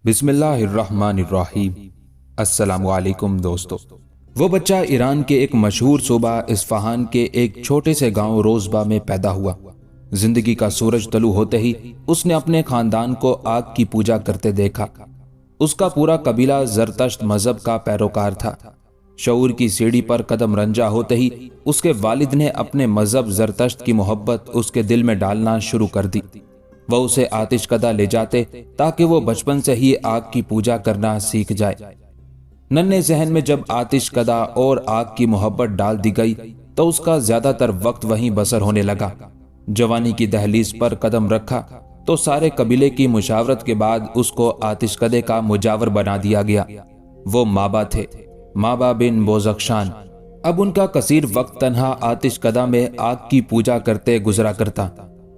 بسم اللہ الرحمن الرحیم۔ السلام علیکم دوستو۔ وہ بچہ ایران کے ایک مشہور صوبہ اصفہان کے ایک چھوٹے سے گاؤں روزبہ میں پیدا ہوا۔ زندگی کا سورج طلوع ہوتے ہی اس نے اپنے خاندان کو آگ کی پوجا کرتے دیکھا۔ اس کا پورا قبیلہ زرتشت مذہب کا پیروکار تھا۔ شعور کی سیڑھی پر قدم رنجا ہوتے ہی اس کے والد نے اپنے مذہب زرتشت کی محبت اس کے دل میں ڈالنا شروع کر دی۔ وہ اسے آتش کدہ لے جاتے تاکہ وہ بچپن سے ہی آگ کی پوجا کرنا سیکھ جائے۔ ننھے ذہن میں جب آتش کدہ اور آگ کی محبت ڈال دی گئی تو اس کا زیادہ تر وقت وہیں بسر ہونے لگا۔ جوانی کی دہلیز پر قدم رکھا تو سارے قبیلے کی مشاورت کے بعد اس کو آتش کدے کا مجاور بنا دیا گیا۔ وہ مابا تھے، مابا بن بوزخشان۔ اب ان کا کثیر وقت تنہا آتش کدہ میں آگ کی پوجا کرتے گزرا کرتا۔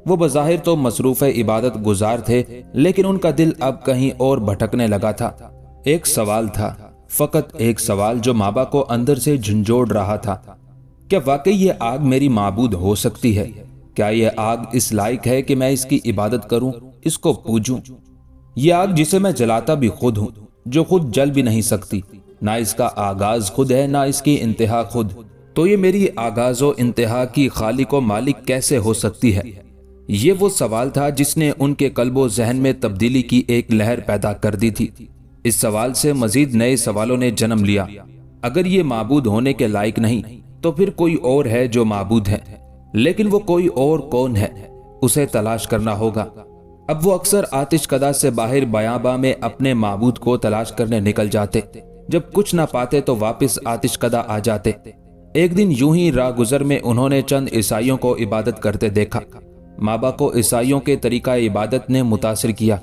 وہ بظاہر تو مصروف عبادت گزار تھے، لیکن ان کا دل اب کہیں اور بھٹکنے لگا تھا۔ ایک سوال تھا، فقط ایک سوال جو مابا کو اندر سے جھنجھوڑ رہا تھا۔ کیا واقعی یہ آگ میری معبود ہو سکتی ہے؟ کیا یہ آگ اس لائق ہے کہ میں اس کی عبادت کروں، اس کو پوجوں؟ یہ آگ جسے میں جلاتا بھی خود ہوں، جو خود جل بھی نہیں سکتی۔ نہ اس کا آغاز خود ہے، نہ اس کی انتہا خود۔ تو یہ میری آغاز و انتہا کی خالق و مالک کیسے ہو سکتی ہے؟ یہ وہ سوال تھا جس نے ان کے قلب و ذہن میں تبدیلی کی ایک لہر پیدا کر دی تھی۔ اس سوال سے مزید نئے سوالوں نے جنم لیا۔ اگر یہ معبود ہونے کے لائق نہیں تو پھر کوئی اور ہے جو معبود ہے، لیکن وہ کوئی اور کون ہے؟ اسے تلاش کرنا ہوگا۔ اب وہ اکثر آتش کدہ سے باہر بیاباں میں اپنے معبود کو تلاش کرنے نکل جاتے۔ جب کچھ نہ پاتے تو واپس آتش کدہ آ جاتے۔ ایک دن یوں ہی راہ گزر میں انہوں نے چند عیسائیوں کو عبادت کرتے دیکھا۔ مابا کو عیسائیوں کے طریقہ عبادت نے متاثر کیا۔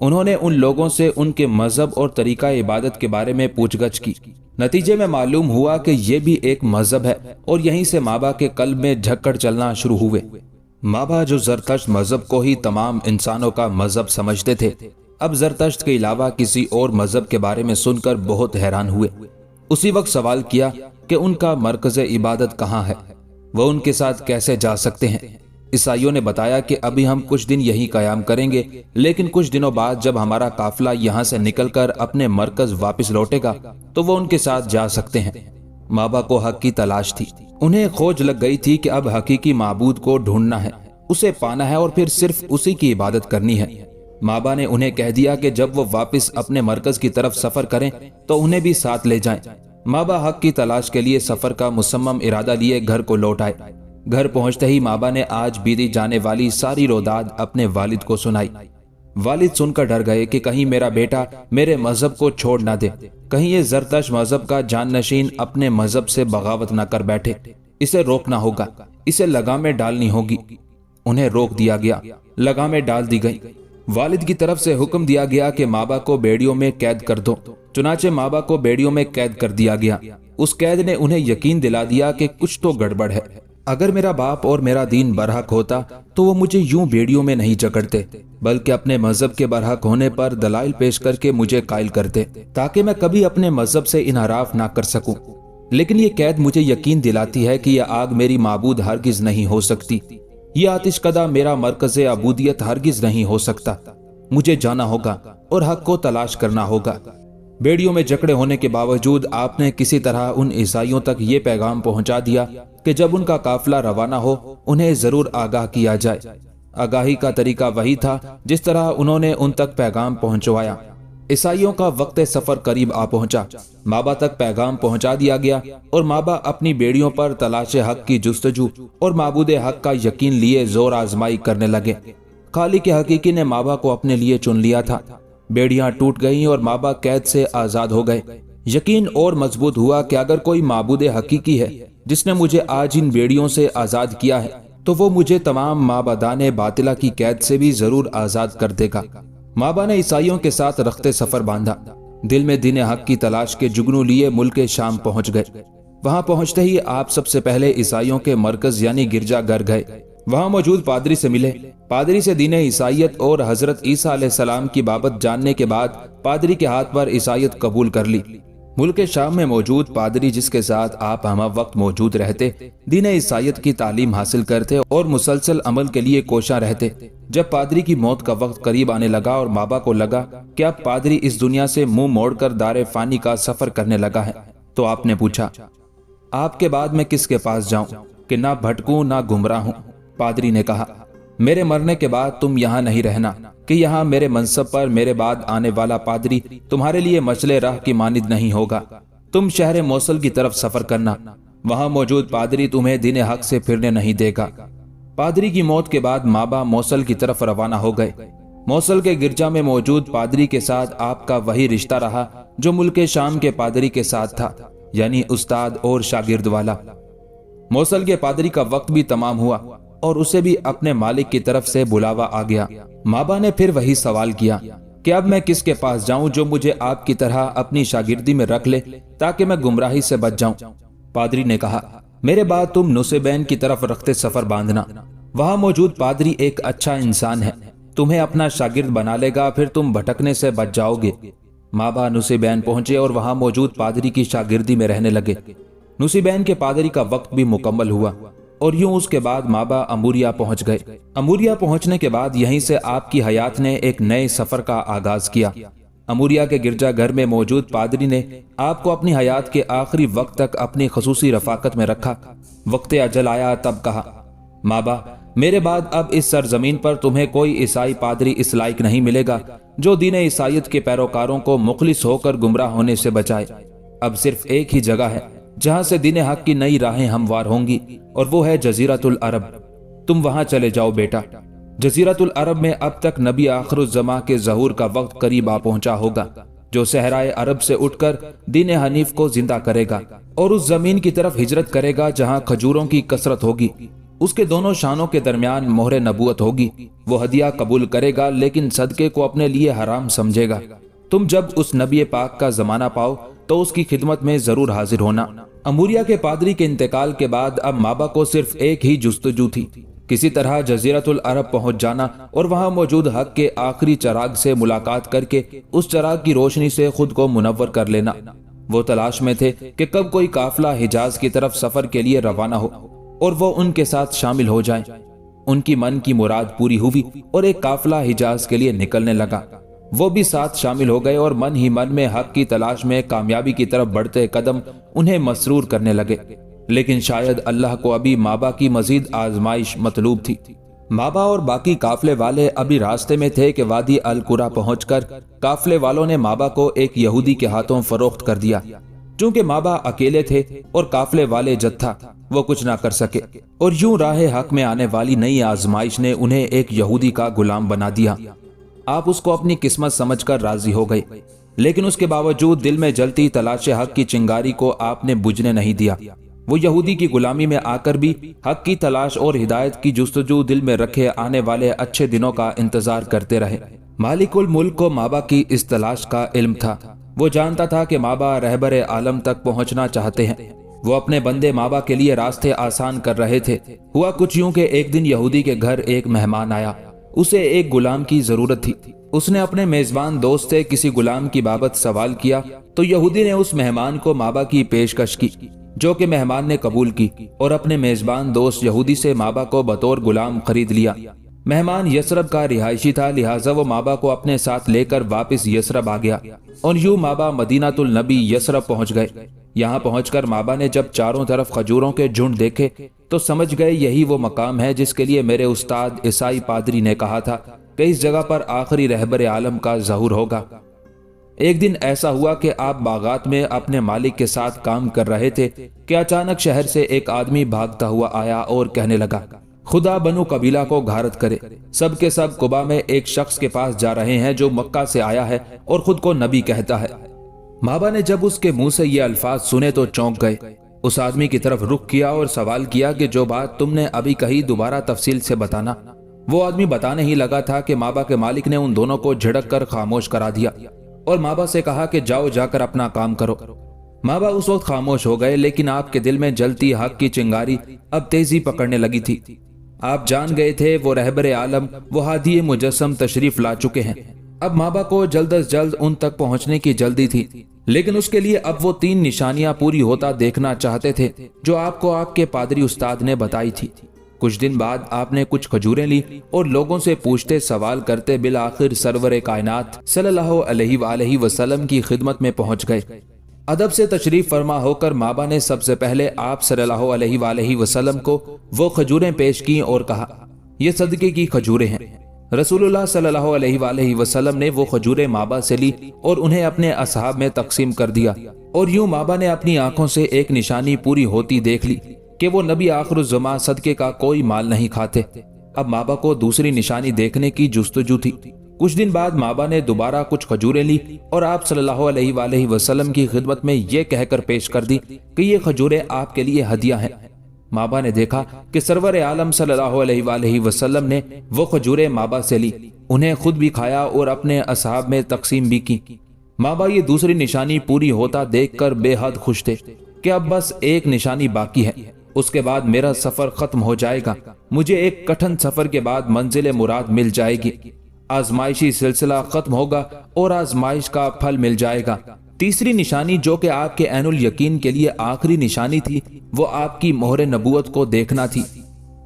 انہوں نے ان لوگوں سے ان کے مذہب اور طریقہ عبادت کے بارے میں پوچھ گچھ کی۔ نتیجے میں معلوم ہوا کہ یہ بھی ایک مذہب ہے، اور یہیں سے مابا کے قلب میں جھکڑ چلنا شروع ہوئے۔ مابا جو زرتشت مذہب کو ہی تمام انسانوں کا مذہب سمجھتے تھے، اب زرتشت کے علاوہ کسی اور مذہب کے بارے میں سن کر بہت حیران ہوئے۔ اسی وقت سوال کیا کہ ان کا مرکز عبادت کہاں ہے، وہ ان کے ساتھ کیسے جا سکتے ہیں؟ عیسائیوں نے بتایا کہ ابھی ہم کچھ دن یہی قیام کریں گے، لیکن کچھ دنوں بعد جب ہمارا قافلہ یہاں سے نکل کر اپنے مرکز واپس لوٹے گا تو وہ ان کے ساتھ جا سکتے ہیں۔ مابا کو حق کی تلاش تھی۔ انہیں کھوج لگ گئی تھی کہ اب حقیقی معبود کو ڈھونڈنا ہے، اسے پانا ہے اور پھر صرف اسی کی عبادت کرنی ہے۔ مابا نے انہیں کہہ دیا کہ جب وہ واپس اپنے مرکز کی طرف سفر کریں تو انہیں بھی ساتھ لے جائیں۔ مابا حق کی تلاش کے لیے سفر کا مصمم ارادہ لیے گھر کو لوٹ آئے۔ گھر پہنچتے ہی مابا نے آج بیتی جانے والی ساری روداد اپنے والد کو سنائی۔ والد سن کر ڈر گئے کہ کہیں میرا بیٹا میرے مذہب کو چھوڑ نہ دے، کہیں یہ زرتشت مذہب کا جانشین اپنے مذہب سے بغاوت نہ کر بیٹھے۔ اسے روکنا ہوگا، اسے لگامیں ڈالنی ہوگی۔ انہیں روک دیا گیا، لگامیں ڈال دی گئی۔ والد کی طرف سے حکم دیا گیا کہ مابا کو بیڑیوں میں قید کر دو۔ چنانچہ مابا کو بیڑیوں میں قید کر دیا گیا۔ اس قید نے انہیں یقین دلا دیا کہ کچھ تو گڑبڑ ہے۔ اگر میرا باپ اور میرا دین برحق ہوتا تو وہ مجھے یوں بیڑیوں میں نہیں جکڑتے، بلکہ اپنے مذہب کے برحق ہونے پر دلائل پیش کر کے مجھے قائل کرتے، تاکہ میں کبھی اپنے مذہب سے انحراف نہ کر سکوں۔ لیکن یہ قید مجھے یقین دلاتی ہے کہ یہ آگ میری معبود ہرگز نہیں ہو سکتی، یہ آتش کدہ میرا مرکز عبودیت ہرگز نہیں ہو سکتا۔ مجھے جانا ہوگا اور حق کو تلاش کرنا ہوگا۔ بیڑیوں میں جکڑے ہونے کے باوجود آپ نے کسی طرح ان عیسائیوں تک یہ پیغام پہنچا دیا کہ جب ان کا قافلہ روانہ ہو انہیں ضرور آگاہ کیا جائے۔ آگاہی کا طریقہ وہی تھا جس طرح انہوں نے ان تک پیغام پہنچوایا۔ عیسائیوں کا وقت سفر قریب آ پہنچا۔ مابا تک پیغام پہنچا دیا گیا اور مابا اپنی بیڑیوں پر تلاش حق کی جستجو اور معبود حق کا یقین لیے زور آزمائی کرنے لگے۔ خالق حقیقی نے مابا کو اپنے لیے چن لیا تھا۔ بیڑیاں ٹوٹ گئیں اور مابا قید سے آزاد ہو گئے۔ یقین اور مضبوط ہوا کہ اگر کوئی معبود حقیقی ہے جس نے مجھے آج ان بیڑیوں سے آزاد کیا ہے تو وہ مجھے تمام معبودان باطلہ کی قید سے بھی ضرور آزاد کر دے گا۔ مابا نے عیسائیوں کے ساتھ رخت سفر باندھا۔ دل میں دین حق کی تلاش کے جگنو لیے ملک شام پہنچ گئے۔ وہاں پہنچتے ہی آپ سب سے پہلے عیسائیوں کے مرکز یعنی گرجا گھر گئے۔ وہاں موجود پادری سے ملے۔ پادری سے دین عیسائیت اور حضرت عیسیٰ علیہ السلام کی بابت جاننے کے بعد پادری کے ہاتھ پر عیسائیت قبول کر لی۔ ملک شام میں موجود پادری جس کے ساتھ آپ ہمہ وقت موجود رہتے، دین عیسائیت کی تعلیم حاصل کرتے اور مسلسل عمل کے لیے کوشاں رہتے۔ جب پادری کی موت کا وقت قریب آنے لگا اور بابا کو لگا کہ اب پادری اس دنیا سے منہ موڑ کر دار فانی کا سفر کرنے لگا ہے، تو آپ نے پوچھا، آپ کے بعد میں کس کے پاس جاؤں کہ نہ بھٹکوں نہ گمراہ ہوں؟ پادری نے کہا، میرے مرنے کے بعد تم یہاں نہیں رہنا کہ یہاں میرے منصب پر میرے بعد آنے والا پادری تمہارے لیے مچلے راہ کی مانند نہیں ہوگا۔ تم شہر موصل کی طرف سفر کرنا، وہاں موجود پادری تمہیں دین حق سے پھرنے نہیں دے گا۔ پادری کی موت کے بعد مابا موصل کی طرف روانہ ہو گئے۔ موصل کے گرجا میں موجود پادری کے ساتھ آپ کا وہی رشتہ رہا جو ملک شام کے پادری کے ساتھ تھا، یعنی استاد اور شاگرد والا۔ موصل کے پادری کا وقت بھی تمام ہوا اور اسے بھی اپنے مالک کی طرف سے بلاوا آ گیا۔ مابا نے پھر وہی سوال کیا کہ اب میں کس کے پاس جاؤں جو مجھے آپ کی طرح اپنی شاگردی میں رکھ لے تاکہ میں گمراہی سے بچ جاؤں؟ پادری نے کہا، میرے بعد تم نصیبین کی طرف رخت سفر باندھنا، وہاں موجود پادری ایک اچھا انسان ہے، تمہیں اپنا شاگرد بنا لے گا، پھر تم بھٹکنے سے بچ جاؤ گے۔ مابا نصیبین پہنچے اور وہاں موجود پادری کی شاگردی میں رہنے لگے۔ نصیبین کے پادری کا وقت بھی مکمل ہوا اور یوں اس کے بعد مابا اموریا پہنچ گئے۔ اموریا پہنچنے کے بعد یہیں سے آپ کی حیات نے ایک نئے سفر کا آغاز کیا۔ اموریا کے گرجا گھر میں موجود پادری نے آپ کو اپنی حیات کے آخری وقت تک اپنی خصوصی رفاقت میں رکھا۔ وقت اجل آیا تب کہا، مابا میرے بعد اب اس سرزمین پر تمہیں کوئی عیسائی پادری اس لائق نہیں ملے گا جو دین عیسائیت کے پیروکاروں کو مخلص ہو کر گمراہ ہونے سے بچائے۔ اب صرف ایک ہی جگہ ہے جہاں سے دین حق کی نئی راہیں ہموار ہوں گی، اور وہ ہے جزیرۃ العرب۔ تم وہاں چلے جاؤ بیٹا۔ جزیرۃ العرب میں اب تک نبی آخر الزماں کے ظہور کا وقت قریب آ پہنچا ہوگا، جو صحرائے عرب سے اٹھ کر دین حنیف کو زندہ کرے گا اور اس زمین کی طرف ہجرت کرے گا جہاں کھجوروں کی کثرت ہوگی۔ اس کے دونوں شانوں کے درمیان مہر نبوت ہوگی۔ وہ ہدیہ قبول کرے گا لیکن صدقے کو اپنے لیے حرام سمجھے گا۔ تم جب اس نبی پاک کا زمانہ پاؤ تو اس کی خدمت میں ضرور حاضر ہونا۔ اموریا کے پادری کے انتقال کے بعد اب مابا کو صرف ایک ہی جستجو تھی، کسی طرح جزیرۃ العرب پہنچ جانا اور وہاں موجود حق کے آخری چراغ سے ملاقات کر کے اس چراغ کی روشنی سے خود کو منور کر لینا۔ وہ تلاش میں تھے کہ کب کوئی قافلہ حجاز کی طرف سفر کے لیے روانہ ہو اور وہ ان کے ساتھ شامل ہو جائیں۔ ان کی من کی مراد پوری ہوئی اور ایک قافلہ حجاز کے لیے نکلنے لگا۔ وہ بھی ساتھ شامل ہو گئے اور من ہی من میں حق کی تلاش میں کامیابی کی طرف بڑھتے قدم انہیں مسرور کرنے لگے۔ لیکن شاید اللہ کو ابھی مابا کی مزید آزمائش مطلوب تھی۔ مابا اور باقی قافلے والے ابھی راستے میں تھے کہ وادی القرا پہنچ کر قافلے والوں نے مابا کو ایک یہودی کے ہاتھوں فروخت کر دیا۔ چونکہ مابا اکیلے تھے اور قافلے والے جتھا، وہ کچھ نہ کر سکے، اور یوں راہ حق میں آنے والی نئی آزمائش نے انہیں ایک یہودی کا غلام بنا دیا۔ آپ اس کو اپنی قسمت سمجھ کر راضی ہو گئے، لیکن اس کے باوجود دل میں جلتی تلاش حق کی چنگاری کو آپ نے بجھنے نہیں دیا۔ وہ یہودی کی غلامی میں آ کر بھی حق کی تلاش اور ہدایت کی جستجو دل میں رکھے آنے والے اچھے دنوں کا انتظار کرتے رہے۔ مالک الملک کو مابا کی اس تلاش کا علم تھا۔ وہ جانتا تھا کہ مابا رہبر عالم تک پہنچنا چاہتے ہیں۔ وہ اپنے بندے مابا کے لیے راستے آسان کر رہے تھے۔ ہوا کچھ یوں کہ ایک دن یہودی کے گھر ایک مہمان آیا۔ اسے ایک غلام کی ضرورت تھی۔ اس نے اپنے میزبان دوست سے کسی غلام کی بابت سوال کیا تو یہودی نے اس مہمان کو مابا کی پیشکش کی، جو کہ مہمان نے قبول کی اور اپنے میزبان دوست یہودی سے مابا کو بطور غلام خرید لیا۔ مہمان یثرب کا رہائشی تھا، لہٰذا وہ مابا کو اپنے ساتھ لے کر واپس یثرب آ گیا اور یوں مابا مدینہ النبی یثرب پہنچ گئے۔ یہاں پہنچ کر مابا نے جب چاروں طرف کھجوروں کے جھنڈ دیکھے تو سمجھ گئے یہی وہ مقام ہے جس کے لیے میرے استاد عیسائی پادری نے کہا تھا کہ اس جگہ پر آخری رہبر عالم کا ظہور ہوگا۔ ایک دن ایسا ہوا کہ آپ باغات میں اپنے مالک کے ساتھ کام کر رہے تھے کہ اچانک شہر سے ایک آدمی بھاگتا ہوا آیا اور کہنے لگا، خدا بنو قبیلہ کو غارت کرے، سب کے سب قبا میں ایک شخص کے پاس جا رہے ہیں جو مکہ سے آیا ہے اور خود کو نبی کہتا ہے۔ مابا نے جب اس کے منہ سے یہ الفاظ سنے تو چونک گئے۔ اس آدمی کی طرف رخ کیا اور سوال کیا کہ جو بات تم نے ابھی کہی دوبارہ تفصیل سے بتانا۔ وہ آدمی بتانے ہی لگا تھا کہ مابا کے مالک نے ان دونوں کو جھڑک کر خاموش کرا دیا اور مابا سے کہا کہ جاؤ جا کر اپنا کام کرو۔ مابا اس وقت خاموش ہو گئے، لیکن آپ کے دل میں جلتی حق کی چنگاری اب تیزی پکڑنے لگی تھی۔ آپ جان گئے تھے وہ رہبر عالم، وہ ہادی مجسم تشریف لا چکے ہیں۔ اب مابا کو جلد از جلد ان تک پہنچنے کی جلدی تھی۔ لیکن اس کے لیے اب وہ 3 نشانیاں پوری ہوتا دیکھنا چاہتے تھے جو آپ کو آپ کے پادری استاد نے بتائی تھی۔ کچھ دن بعد آپ نے کچھ کھجوریں لی اور لوگوں سے پوچھتے سوال کرتے بالآخر سرور کائنات صلی اللہ علیہ وآلہ وسلم کی خدمت میں پہنچ گئے۔ ادب سے تشریف فرما ہو کر مابا نے سب سے پہلے آپ صلی اللہ علیہ وآلہ وسلم کو وہ کھجوریں پیش کی اور کہا، یہ صدقے کی کھجوریں ہیں۔ رسول اللہ صلی اللہ علیہ وآلہ وسلم نے وہ کھجوریں مابا سے لی اور انہیں اپنے اصحاب میں تقسیم کر دیا، اور یوں مابا نے اپنی آنکھوں سے ایک نشانی پوری ہوتی دیکھ لی کہ وہ نبی آخر الزماں صدقے کا کوئی مال نہیں کھاتے۔ اب مابا کو دوسری نشانی دیکھنے کی جستجو تھی۔ کچھ دن بعد مابا نے دوبارہ کچھ کھجوریں لی اور آپ صلی اللہ علیہ وآلہ وسلم کی خدمت میں یہ کہہ کر پیش کر دی کہ یہ کھجوریں آپ کے لیے ہدیہ ہیں۔ مابا نے دیکھا کہ سرور عالم صلی اللہ علیہ وآلہ وسلم نے وہ کھجوریں مابا سے لی، انہیں خود بھی کھایا اور اپنے اصحاب میں تقسیم بھی کی۔ مابا یہ دوسری نشانی پوری ہوتا دیکھ کر بے حد خوش تھے کہ اب بس ایک نشانی باقی ہے، اس کے بعد میرا سفر ختم ہو جائے گا، مجھے ایک کٹھن سفر کے بعد منزل مراد مل جائے گی، آزمائشی سلسلہ ختم ہوگا اور آزمائش کا پھل مل جائے گا۔ تیسری نشانی جو کہ آپ کے عین الیقین کے لیے آخری نشانی تھی، وہ آپ کی مہر نبوت کو دیکھنا تھی۔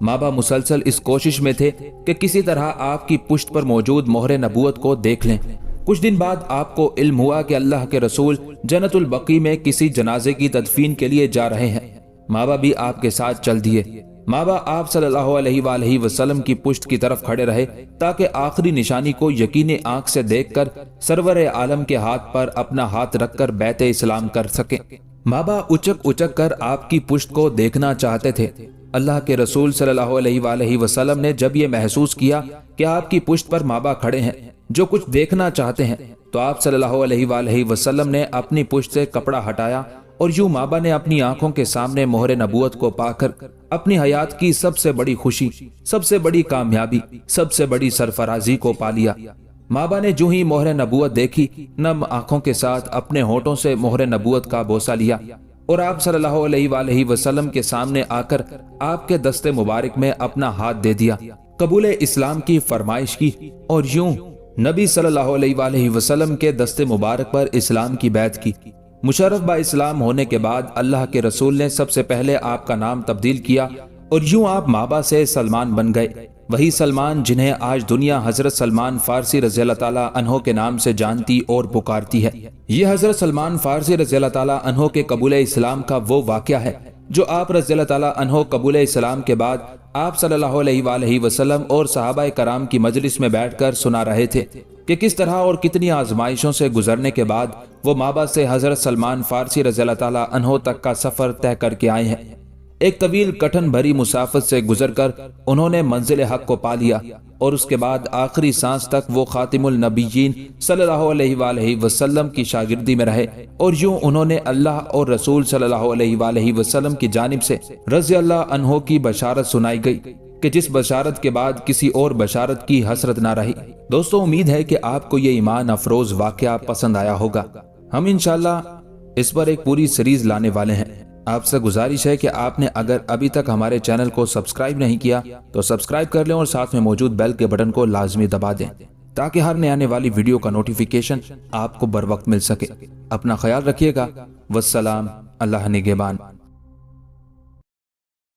مابا مسلسل اس کوشش میں تھے کہ کسی طرح آپ کی پشت پر موجود مہر نبوت کو دیکھ لیں۔ کچھ دن بعد آپ کو علم ہوا کہ اللہ کے رسول جنت البقیع میں کسی جنازے کی تدفین کے لیے جا رہے ہیں۔ مابا بھی آپ کے ساتھ چل دیے۔ مابا آپ صلی اللہ علیہ وآلہ وسلم کی پشت کی طرف کھڑے رہے تاکہ آخری نشانی کو یقینی آنکھ سے دیکھ کر سرور عالم کے ہاتھ پر اپنا ہاتھ رکھ کر بیعت اسلام کر سکیں۔ مابا اچک اچک کر آپ کی پشت کو دیکھنا چاہتے تھے۔ اللہ کے رسول صلی اللہ علیہ وآلہ وسلم نے جب یہ محسوس کیا کہ آپ کی پشت پر مابا کھڑے ہیں جو کچھ دیکھنا چاہتے ہیں، تو آپ صلی اللہ علیہ وآلہ وسلم نے اپنی پشت سے کپڑا ہٹایا اور یوں مابا نے اپنی آنکھوں کے سامنے مہر نبوت کو پا کر اپنی حیات کی سب سے بڑی خوشی، سب سے بڑی کامیابی، سب سے بڑی سرفرازی کو پا لیا۔ مابا نے جو ہی مہر نبوت دیکھی، نم آنکھوں کے ساتھ اپنے ہونٹوں سے مہر نبوت کا بوسہ لیا اور آپ صلی اللہ علیہ وآلہ وسلم کے سامنے آ کر آپ کے دست مبارک میں اپنا ہاتھ دے دیا، قبول اسلام کی فرمائش کی، اور یوں نبی صلی اللہ علیہ وآلہ وسلم کے دست مبارک پر اسلام کی بیعت کی۔ مشرف با اسلام ہونے کے بعد اللہ کے رسول نے سب سے پہلے آپ کا نام تبدیل کیا اور یوں آپ مابا سے سلمان بن گئے، وہی سلمان جنہیں آج دنیا حضرت سلمان فارسی رضی اللہ تعالیٰ عنہ کے نام سے جانتی اور پکارتی ہے۔ یہ حضرت سلمان فارسی رضی اللہ تعالیٰ عنہ کے قبول اسلام کا وہ واقعہ ہے جو آپ رضی اللہ تعالیٰ عنہ قبول اسلام کے بعد آپ صلی اللہ علیہ وآلہ وسلم اور صحابہ کرام کی مجلس میں بیٹھ کر سنا رہے تھے کہ کس طرح اور کتنی آزمائشوں سے گزرنے کے بعد وہ مابا سے حضرت سلمان فارسی رضی اللہ تعالیٰ عنہ تک کا سفر طے کر کے آئے ہیں۔ ایک طویل کٹھن بھری مسافت سے گزر کر انہوں نے منزل حق کو پا لیا اور اس کے بعد آخری سانس تک وہ خاتم النبیین صلی اللہ علیہ وآلہ وسلم کی شاگردی میں رہے، اور یوں انہوں نے اللہ اور رسول صلی اللہ علیہ وآلہ وسلم کی جانب سے رضی اللہ عنہ کی بشارت سنائی گئی کہ جس بشارت کے بعد کسی اور بشارت کی حسرت نہ رہی۔ دوستو، امید ہے کہ آپ کو یہ ایمان افروز واقعہ پسند آیا ہوگا۔ ہم انشاءاللہ اس پر ایک پوری سیریز لانے والے ہیں۔ آپ سے گزارش ہے کہ آپ نے اگر ابھی تک ہمارے چینل کو سبسکرائب نہیں کیا تو سبسکرائب کر لیں اور ساتھ میں موجود بیل کے بٹن کو لازمی دبا دیں تاکہ ہر نئے آنے والی ویڈیو کا نوٹیفیکیشن آپ کو بر وقت مل سکے۔ اپنا خیال رکھیے گا۔ والسلام، اللہ نگہبان۔